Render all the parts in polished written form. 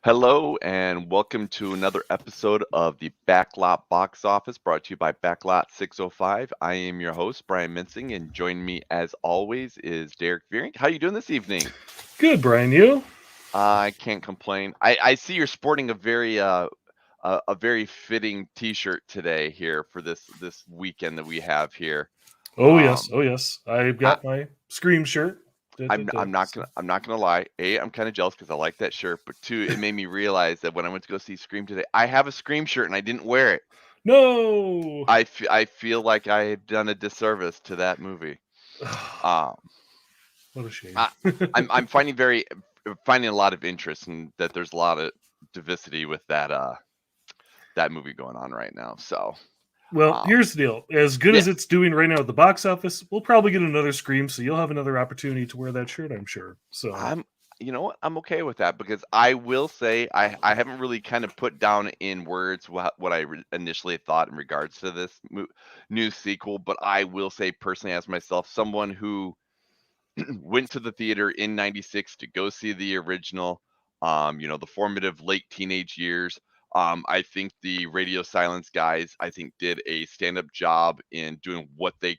Hello and welcome to another episode of the Backlot Box Office brought to you by Backlot 605. I am your host, Brian Mensing, and joining me as always is Derrick Veurink. How you doing this evening? Good, Brian. You? I can't complain. I see you're sporting a very fitting T-shirt today here for this weekend that we have here. Oh yes, Um, oh yes. I've I, got my Scream shirt. Da, da, da. So, I'm not gonna lie. A, I'm kind of jealous because I like that shirt, but two, it made me realize that when I went to go see Scream today, I have a Scream shirt and I didn't wear it. no. I feel like I have done a disservice to that movie. Um, What a shame. I, I'm finding a lot of interest in that. There's a lot of diversity with that movie going on right now. So Well, um, here's the deal. As good yeah, as it's doing right now at the box office, we'll probably get another Scream, so you'll have another opportunity to wear that shirt, I'm sure. So, I'm you know what, I'm okay with that because I will say I haven't really kind of put down in words what initially thought in regards to this new sequel, but I will say personally as myself, someone who went to the theater in 96 to go see the original, the formative late teenage years. I think the Radio Silence guys, I think, did a stand-up job in doing what they,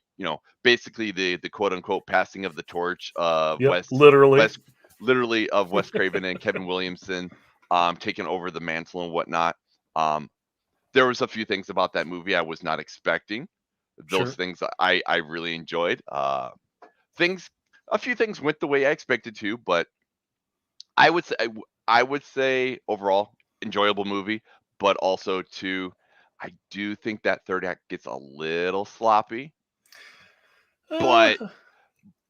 basically the quote unquote passing of the torch of yep, literally. Wes, literally of Wes Craven and Kevin Williamson, taking over the mantle and whatnot. Um, there was a few things about that movie I was not expecting. Those Sure. things I really enjoyed. Things a few things went the way I expected to, but I would say I would say overall enjoyable movie, but also too, I do think that third act gets a little sloppy, Uh,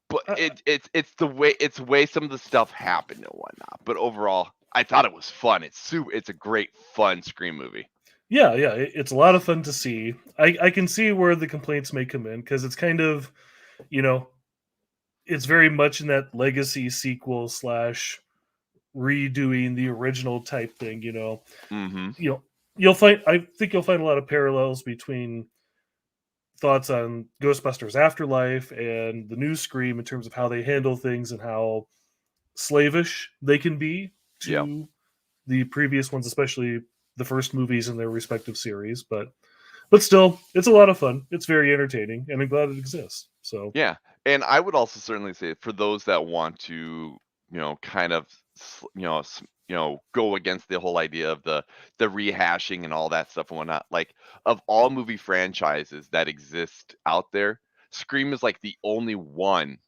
but uh, it's the way some of the stuff happened and whatnot. But overall, I thought it was fun. It's a great fun Scream movie. yeah, it's a lot of fun to see. I can see where the complaints may come in because it's kind of, you know, it's very much in that legacy sequel slash redoing the original type thing. Mm-hmm. You know, you'll find. I think you'll find a lot of parallels between thoughts on Ghostbusters Afterlife and the new Scream in terms of how they handle things and how slavish they can be Yeah. to the previous ones, especially the first movies in their respective series. But still, it's a lot of fun. It's very entertaining, and I'm glad it exists. So Yeah, and I would also certainly say for those that want to, kind of, go against the whole idea of the rehashing and all that stuff and whatnot. Like of all movie franchises that exist out there, Scream is like the only one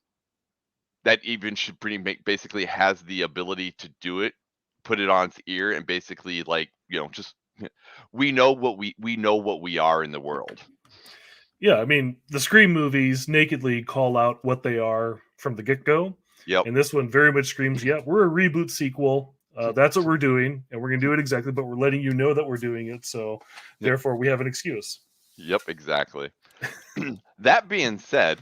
that even should basically has the ability to do it, put it on its ear, and basically like just we know what we are in the world. yeah, I mean, the Scream movies nakedly call out what they are from the get go, Yep. and this one very much screams, "Yeah, we're a reboot sequel. That's what we're doing, and we're going to do it exactly, but we're letting you know that we're doing it. So therefore, we have an excuse." Yep, exactly. That being said,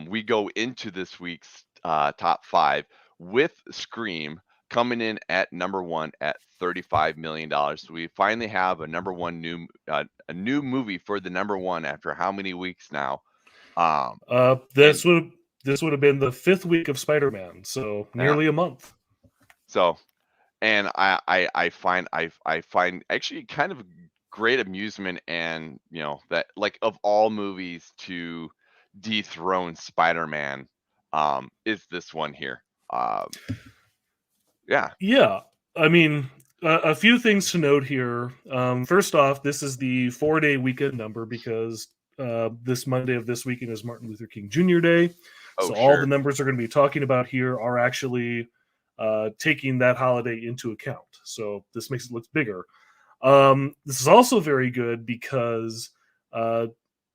we go into this week's top five with Scream coming in at number one at $35 million. So we finally have a number one a new movie for the number one after how many weeks now? Um, Uh, and this would this would have been the fifth week of Spider-Man, so yeah, nearly a month. so and I find actually kind of great amusement and that like of all movies to dethrone Spider-Man, is this one here. Um, yeah. Yeah, I mean, a few things to note here. First off, this is the 4-day weekend number because this Monday of this weekend is Martin Luther King Jr. Day. Oh, So all the sure. numbers we're going to be talking about here are actually taking that holiday into account. So this makes it look bigger. This is also very good because uh,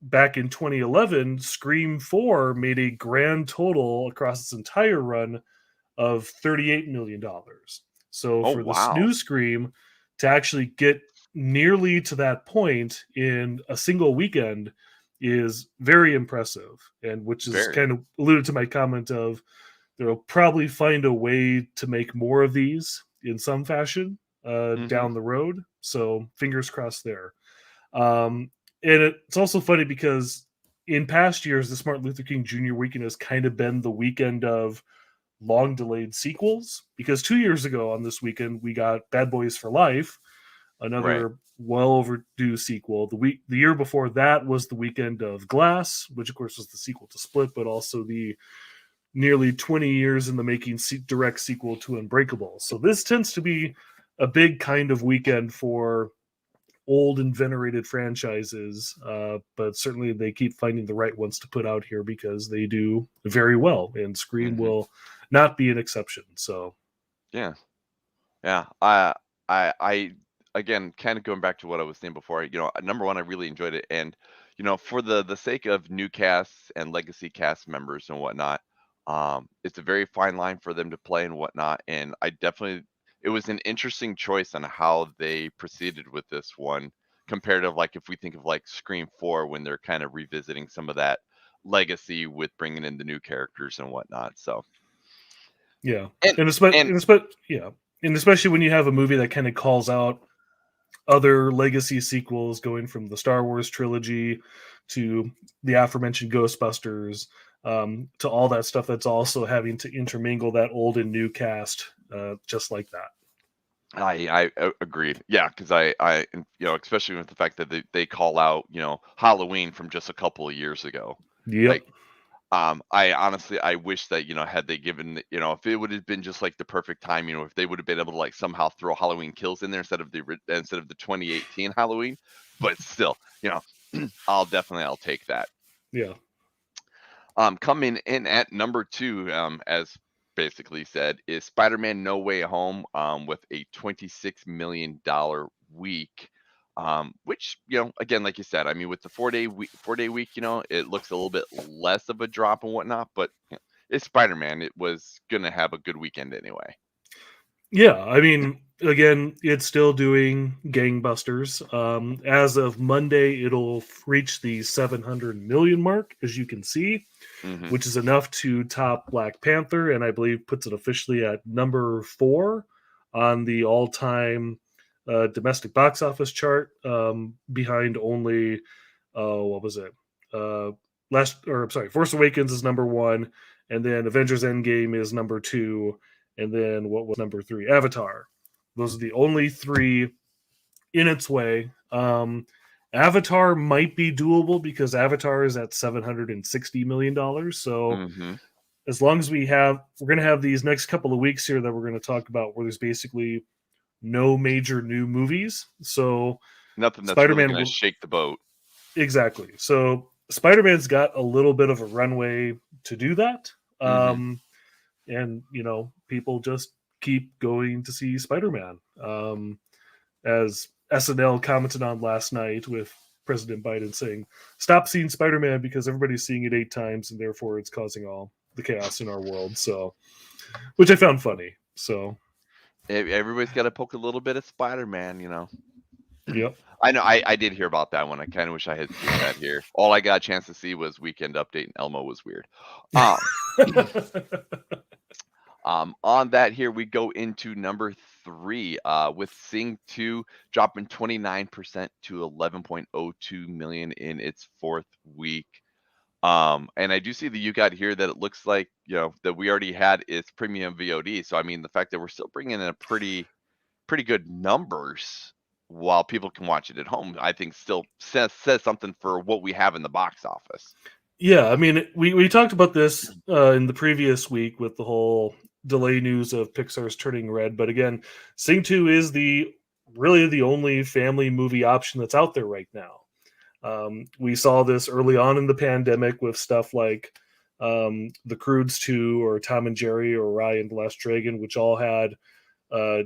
back in 2011, Scream 4 made a grand total across its entire run of $38 million. So Oh, for this wow. new Scream to actually get nearly to that point in a single weekend is very impressive, and which is Very. kind of alluded to my comment of they'll probably find a way to make more of these in some fashion Hmm. down the road. So fingers crossed there. Um, and it's also funny because in past years, the Martin Luther King Jr. weekend has kind of been the weekend of long delayed sequels, because 2 years ago on this weekend we got Bad Boys for Life, Right. another well overdue sequel. The year before that was the weekend of Glass, which of course was the sequel to Split, but also the nearly 20 years in the making direct sequel to Unbreakable. So this tends to be a big kind of weekend for old and venerated franchises, but certainly they keep finding the right ones to put out here because they do very well, and Scream Hmm. will not be an exception. So Yeah. Yeah. I again, kind of going back to what I was saying before, number one, I really enjoyed it. And, for the sake of new casts and legacy cast members and whatnot, it's a very fine line for them to play and whatnot. And it was an interesting choice on how they proceeded with this one compared to like if we think of like Scream 4 when they're kind of revisiting some of that legacy with bringing in the new characters and whatnot. So, yeah, and, and yeah, and especially when you have a movie that kind of calls out other legacy sequels, going from the Star Wars trilogy to the aforementioned Ghostbusters, to all that stuff that's also having to intermingle that old and new cast, just like that. I agreed. Yeah, because and, especially with the fact that they call out, Halloween from just a couple of years ago. Yep. Like, I honestly, I wish that, had they given, if it would have been just like the perfect time, if they would have been able to like somehow throw Halloween Kills in there instead of the 2018 Halloween, but still, I'll take that. Yeah. Coming in at number two, as basically said, is Spider-Man No Way Home, with a $26 million week. Which, again, like you said, I mean, with the 4-day week, it looks a little bit less of a drop and whatnot, but it's Spider-Man. It was gonna have a good weekend anyway. Yeah, I mean, again, it's still doing gangbusters. As of Monday, it'll reach the 700 million mark, as you can see, Hmm. which is enough to top Black Panther, and I believe puts it officially at number 4 on the all-time domestic box office chart, behind only, what was it? Uh, I'm sorry, Force Awakens is number 1, and then Avengers Endgame is number 2, and then what was number 3? Avatar. Those are the only 3 in its way. Avatar might be doable because Avatar is at $760 million. So Hmm. as long as we're going to have these next couple of weeks here that we're going to talk about where there's basically no major new movies. So Nothing that's really Spider-Man gonna will shake the boat. exactly. So Spider-Man's got a little bit of a runway to do that. Hmm. And people just keep going to see Spider-Man. As SNL commented on last night with President Biden saying, "Stop seeing Spider-Man because everybody's seeing it 8 times, and therefore it's causing all the chaos in our world." So, which I found funny. So, Everybody's got to poke a little bit of Spider-Man. yep. I know. I did hear about that one. I kind of wish I had seen that here. All I got a chance to see was Weekend Update, and Elmo was weird. Um, on that here, we go into number three, with Sing 2 dropping 29% to 11.02 million in its fourth week. And I do see that you got here that it looks like, that we already had its premium VOD. So I mean, the fact that we're still bringing in a pretty good numbers while people can watch it at home, I think still says something for what we have in the box office. Yeah, I mean, we talked about this in the previous week with the whole delay news of Pixar's Turning Red, but again, Sing 2 is really the only family movie option that's out there right now. We saw this early on in the pandemic with stuff like The Croods 2 or Tom and Jerry or Raya and the Last Dragon, which all had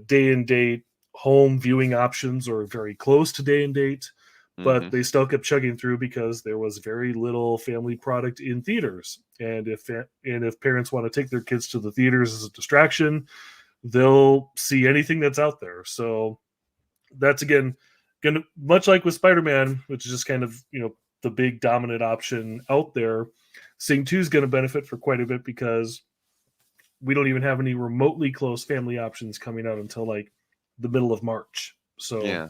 day and date home viewing options or very close to day and date, but Hmm. they still kept chugging through because there was very little family product in theaters. And if parents want to take their kids to the theaters as a distraction, they'll see anything that's out there. So that's again gonna, much like with Spider-Man, which is just kind of the big dominant option out there. Sing 2 is going to benefit for quite a bit because we don't even have any remotely close family options coming out until like the middle of March. So, Yeah,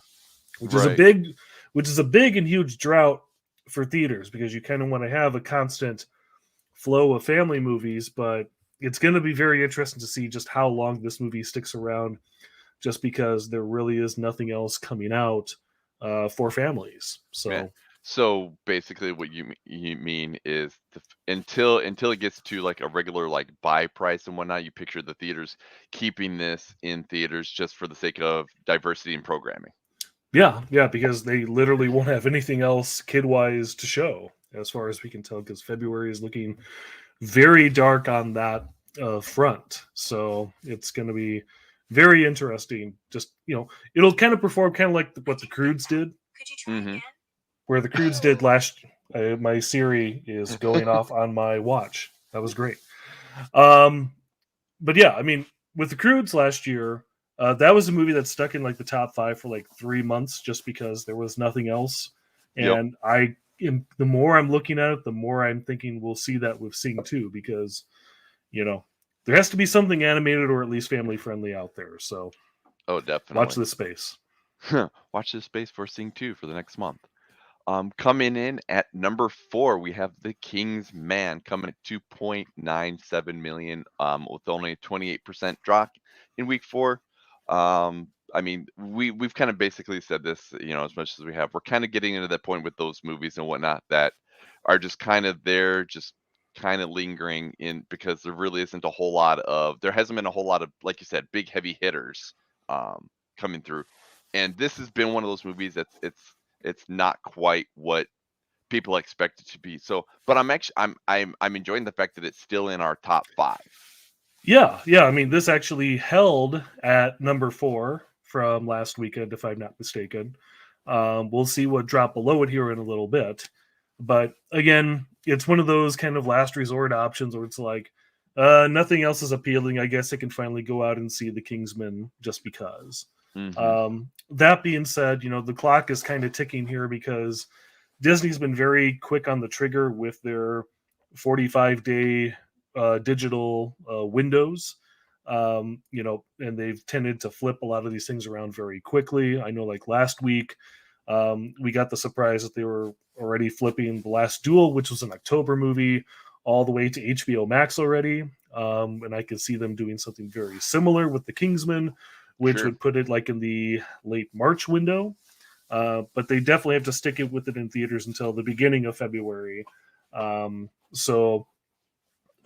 which is a right. big, and huge drought for theaters because you kind of want to have a constant flow of family movies, but it's going to be very interesting to see just how long this movie sticks around, just because there really is nothing else coming out for families. Yeah. So So basically, what you mean is until it gets to like a regular like buy price and whatnot, you picture the theaters keeping this in theaters just for the sake of diversity in programming. yeah, because they literally won't have anything else kid wise to show, as far as we can tell, because February is looking very dark on that front. So it's going to be very interesting. Just, it'll kind of perform kind of like what the Croods did, Hmm. where the Croods did last. My Siri is going off on my watch. That was great. Um, but yeah, I mean, with the Croods last year, that was a movie that stuck in like the top 5 for like 3 months, just because there was nothing else. Yep. And the more I'm looking at it, the more I'm thinking we'll see that with Sing 2, because you know there has to be something animated or at least family friendly out there. So Oh, watch definitely. this space. Watch this space for Sing 2 for the next month. Coming in at number 4, we have The King's Man coming at 2.97 million, with only a 28% drop in week 4. I mean, we've kind of basically said this, as much as we have. We're kind of getting into that point with those movies and whatnot that are just kind of there, just kind of lingering in, because there hasn't been a whole lot of, like you said, big heavy hitters um, coming through. And this has been one of those movies that's it's not quite what people expect it to be. So, but I'm enjoying the fact that it's still in our top 5. Yeah. I mean, this actually held at number 4 from last weekend, if I'm not mistaken. We'll see what dropped below it here in a little bit. But again, it's one of those kind of last resort options where it's like, nothing else is appealing. I guess I can finally go out and see the Kingsman just because. Hmm. That being said, the clock is kind of ticking here, because Disney's been very quick on the trigger with their 45-day digital windows. And they've tended to flip a lot of these things around very quickly. I know, like last week, we got the surprise that they were already flipping The Last Duel, which was an October movie, all the way to HBO Max already. And I could see them doing something very similar with The Kingsman, which Sure. would put it like in the late March window. But they definitely have to stick it with it in theaters until the beginning of February. So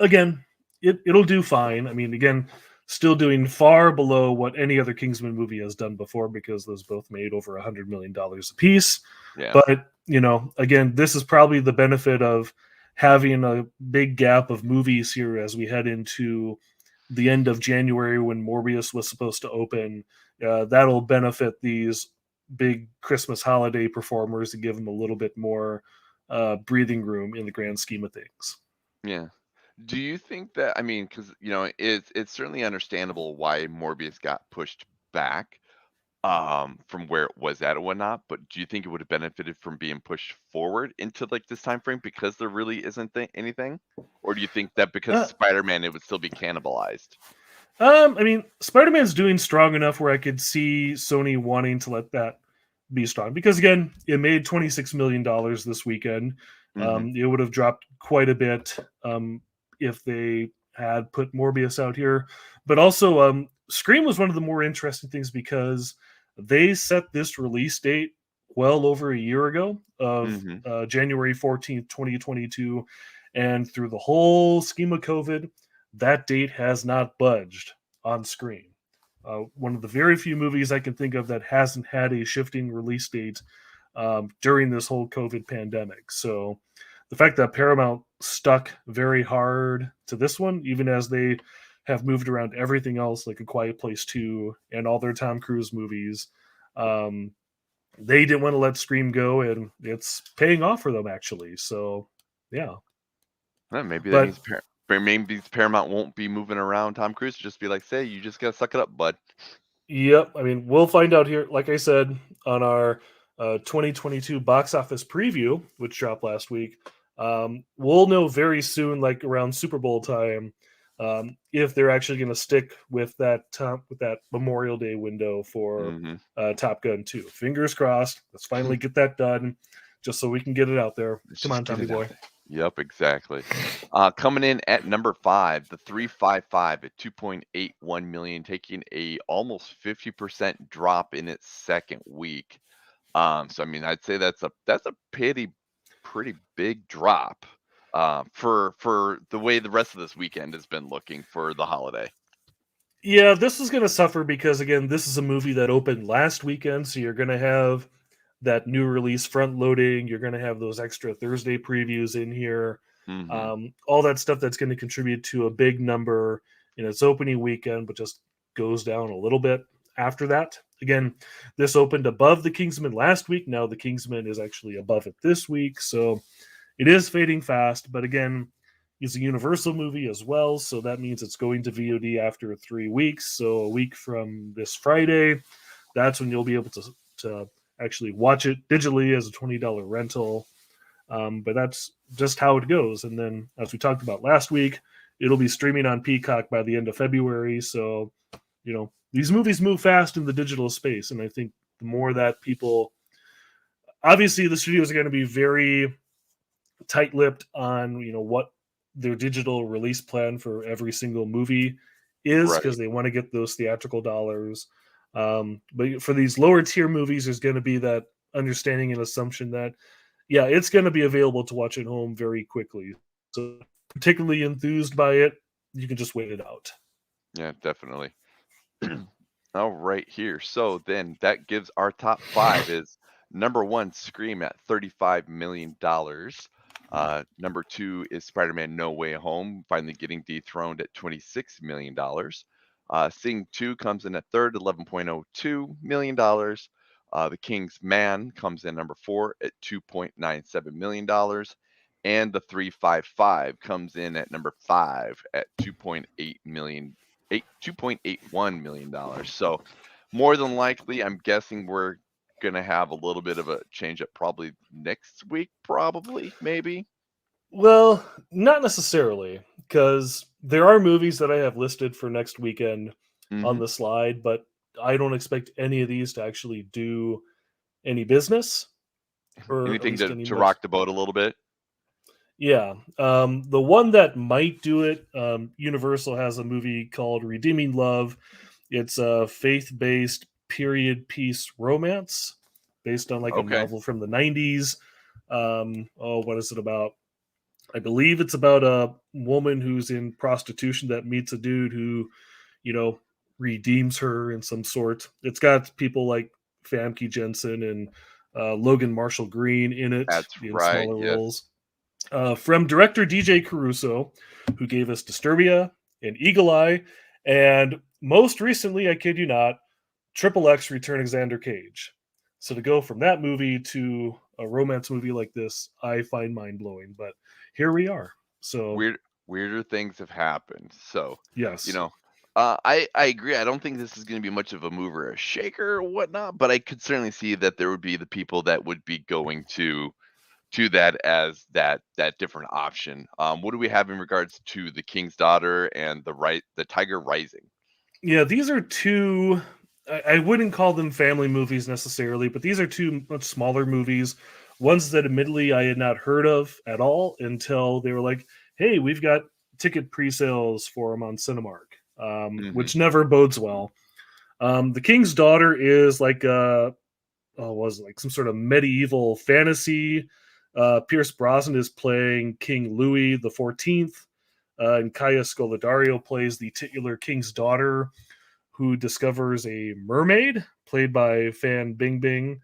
again, it'll do fine. I mean, again, still doing far below what any other Kingsman movie has done before, because those both made over $100 million a piece. Yeah. But again, this is probably the benefit of having a big gap of movies here as we head into the end of January, when Morbius was supposed to open. That'll benefit these big Christmas holiday performers and give them a little bit more breathing room in the grand scheme of things. Yeah. Do you think that, I mean, because it's certainly understandable why Morbius got pushed back from where it was at and whatnot, but do you think it would have benefited from being pushed forward into like this time frame because there really isn't anything? Or do you think that because Uh, Spider-Man it would still be cannibalized? I mean, Spider Man's doing strong enough where I could see Sony wanting to let that be strong, because again, it made $26 million this weekend. Hmm. It would have dropped quite a bit if they had put Morbius out here. But also, Scream was one of the more interesting things, because they set this release date well over a year ago of Hmm. January 14th, 2022. And through the whole scheme of COVID, that date has not budged on screen. One of the very few movies I can think of that hasn't had a shifting release date during this whole COVID pandemic. So the fact that Paramount stuck very hard to this one, even as they have moved around everything else, like A Quiet Place 2 and all their Tom Cruise movies, um, they didn't want to let Scream go, and it's paying off for them, actually. So, yeah. Well, maybe that But means maybe Paramount won't be moving around Tom Cruise. Just be like, say, you just gotta suck it up, bud. yep. I mean, we'll find out here, like I said, on our 2022 box office preview, which dropped last week. We'll know very soon, like around Super Bowl time, if they're actually going to stick with that Memorial Day window for Hmm. Top Gun 2. Fingers crossed. Let's finally get that done, just so we can get it out there. Let's Come just on, get Tommy it out boy. there. Yep, exactly. Coming in at number 5, the 355 at 2.81 million, taking a almost 50% drop in its second week. So I mean, I'd say that's a pretty big drop for the way the rest of this weekend has been looking for the holiday. Yeah, this is going to suffer because again, this is a movie that opened last weekend, so you're going to have that new release front loading. You're going to have those extra Thursday previews in here, Hmm. all that stuff that's going to contribute to a big number in its opening weekend, but just goes down a little bit after that. Again, this opened above the Kingsman last week. Now the Kingsman is actually above it this week, so it is fading fast. But again, it's a Universal movie as well, so that means it's going to VOD after 3 weeks. So a week from this Friday, that's when you'll be able to actually watch it digitally as a $20 rental. But that's just how it goes. And then, as we talked about last week, it'll be streaming on Peacock by the end of February. So, these movies move fast in the digital space. And I think the more that people, obviously, the studios are going to be very tight lipped on, what their digital release plan for every single movie is because Right. they want to get those theatrical dollars. But for these lower tier movies, there's going to be that understanding and assumption that yeah, it's going to be available to watch at home very quickly. So, particularly enthused by it, you can just wait it out. Yeah, definitely. All right, here. So then that gives our top five is number one, Scream at $35 million. Number two is Spider-Man No Way Home, finally getting dethroned at $26 million. Sing 2 comes in at third, $11.02 million. The King's Man comes in number four at $2.97 million. And the 355 comes in at number five at 2.81 million dollars. So more than likely, I'm guessing we're gonna have a little bit of a change up probably next week, probably, maybe. Well, not necessarily, because there are movies that I have listed for next weekend on Hmm. the slide, but I don't expect any of these to actually do any business, or at Anything least to any to much. rock the boat a little bit? Yeah. The one that might do it, Universal has a movie called Redeeming Love. It's a faith based period piece romance based on like a Okay, novel from the 90s. Oh, what is it about? I believe it's about a woman who's in prostitution that meets a dude who, you know, redeems her in some sort. It's got people like Famke Jensen and Logan Marshall Green in it that's in right. smaller Yes, roles. From director DJ Caruso, who gave us Disturbia and Eagle Eye, and most recently, I kid you not, Triple X Returning Xander Cage. So to go from that movie to a romance movie like this, I find mind blowing. But here we are. So weirder things have happened. So, you yes, know, I agree. I don't think this is going to be much of a mover, or a shaker, or whatnot. But I could certainly see that there would be the people that would be going to that as that different option. What do we have in regards to the King's Daughter and the Tiger Rising? yeah, these are two. I wouldn't call them family movies necessarily, but these are two much smaller movies. Ones that admittedly I had not heard of at all until they were like, "Hey, we've got ticket pre-sales for them on Cinemark," Hmm. which never bodes well. The King's Daughter is like was it like some sort of medieval fantasy. Pierce Brosnan is playing King Louis the 14th, and Kaya Scolodario plays the titular king's daughter, who discovers a mermaid played by Fan Bingbing.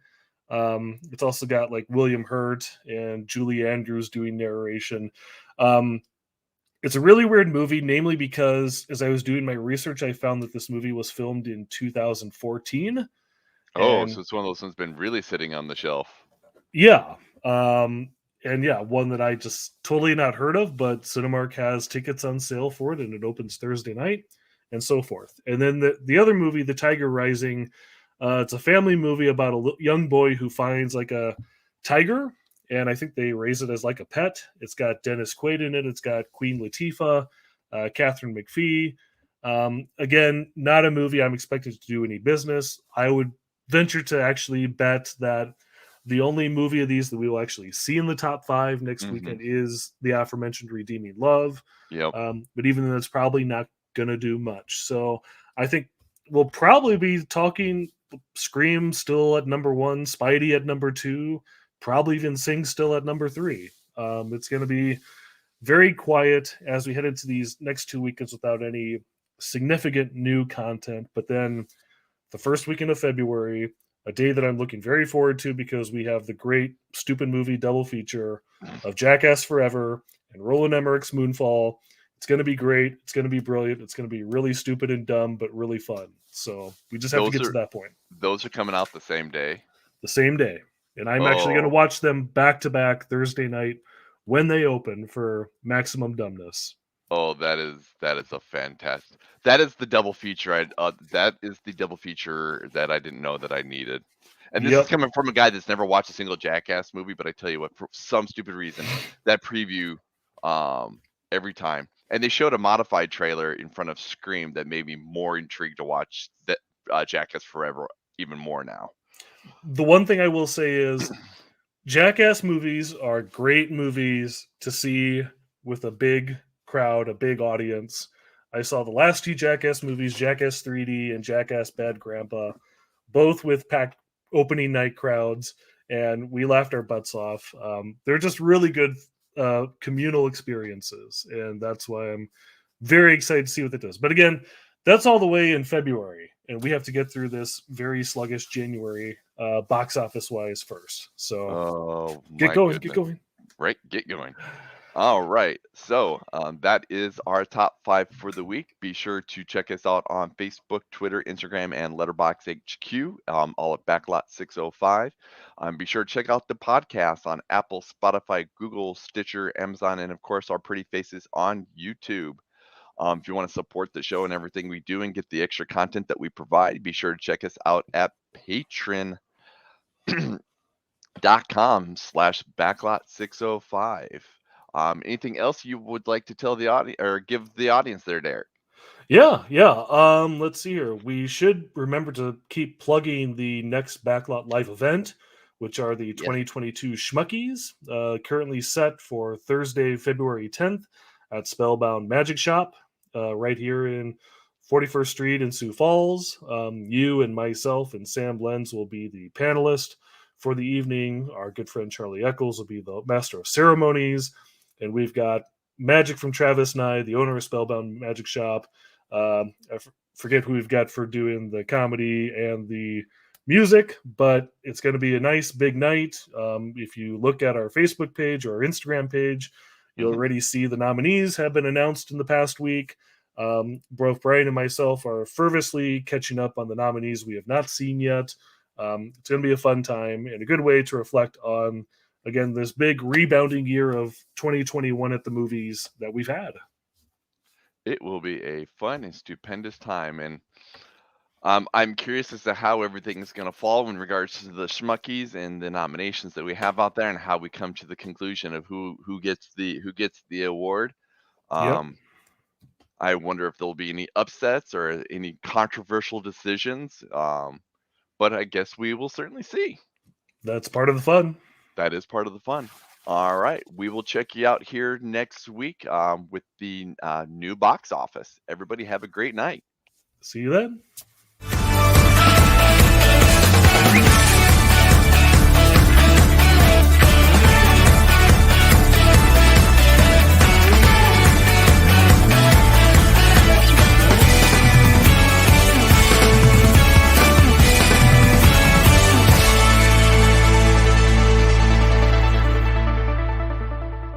It's also got like William Hurt and Julie Andrews doing narration. Um, it's a really weird movie, namely because as I was doing my research, I found that this movie was filmed in 2014. Oh, And so it's one of those ones been really sitting on the shelf. yeah, and yeah, one that I just totally not heard of, but Cinemark has tickets on sale for it, and it opens Thursday night, and so forth. And then the other movie, The Tiger Rising, it's a family movie about a young boy who finds like a tiger, and I think they raise it as like a pet. It's got Dennis Quaid in it. It's got Queen Latifah, Catherine McPhee. Again, not a movie I'm expected to do any business. I would venture to actually bet that The only movie of these that we will actually see in the top 5 next Hmm. weekend is the aforementioned Redeeming Love. Yep. But even then, it's probably not going to do much. So I think we'll probably be talking Scream still at number 1, Spidey at number 2, probably even Sing still at number 3. It's going to be very quiet as we head into these next 2 weekends without any significant new content. But then the first weekend of February, a day that I'm looking very forward to because we have the great stupid movie double feature of Jackass Forever and Roland Emmerich's Moonfall. It's going to be great. It's going to be brilliant. It's going to be really stupid and dumb, but really fun. So we just have to Those get to are that point. those are coming out the same day. The same day. And I'm actually going to Oh, watch them back to back Thursday night when they open for maximum dumbness. oh, that is a fantastic. That is the double feature. That is the double feature that I didn't know that I needed. And this is Yep. coming from a guy that's never watched a single Jackass movie, but I tell you what, for some stupid reason, that preview, every time, and they showed a modified trailer in front of Scream that made me more intrigued to watch that Jackass Forever even more now. The one thing I will say is Jackass movies are great movies to see with a big crowd, a big audience. I saw the last 2 Jackass movies, Jackass 3D and Jackass Bad Grandpa, both with packed opening night crowds, and we laughed our butts off. They're just really good communal experiences, and that's why I'm very excited to see what it does. But again, that's all the way in February, and we have to get through this very sluggish January box office wise first. So Oh get my going, get goodness. going. Right, get going. All right. So that is our top 5 for the week. Be sure to check us out on Facebook, Twitter, Instagram, and Letterbox HQ, all at Backlot 605. Be sure to check out the podcast on Apple, Spotify, Google, Stitcher, Amazon, and of course our pretty faces on YouTube. If you want to support the show and everything we do and get the extra content that we provide, be sure to check us out at Patreon. .com/backlot605. Anything else you would like to tell the audience or give the audience there, Derek? Yeah. Let's see here. We should remember to keep plugging the next Backlot Live event, which are the Yes. 2022 Schmuckies, currently set for Thursday, February 10th at Spellbound Magic Shop, right here in 41st Street in Sioux Falls. You and myself and Sam Lenz will be the panelist for the evening. Our good friend Charlie Eccles will be the master of ceremonies, and we've got Magic from Travis Nye, the owner of Spellbound Magic Shop. I forget who we've got for doing the comedy and the music, but it's going to be a nice big night. If you look at our Facebook page or our Instagram page, you'll Hmm. already see the nominees have been announced in the past week. Both Brian and myself are fervently catching up on the nominees we have not seen yet. It's going to be a fun time and a good way to reflect on, again, this big rebounding year of 2021 at the movies that we've had. It will be a fun and stupendous time, and I'm curious as to how everything is going to fall in regards to the schmuckies and the nominations that we have out there, and how we come to the conclusion of who gets the award. Yep, Um, I wonder if there'll be any upsets or any controversial decisions. But I guess we will certainly see. that's part of the fun. That is part of the fun. All right, we will check you out here next week with the new box office. Everybody have a great night. See you then.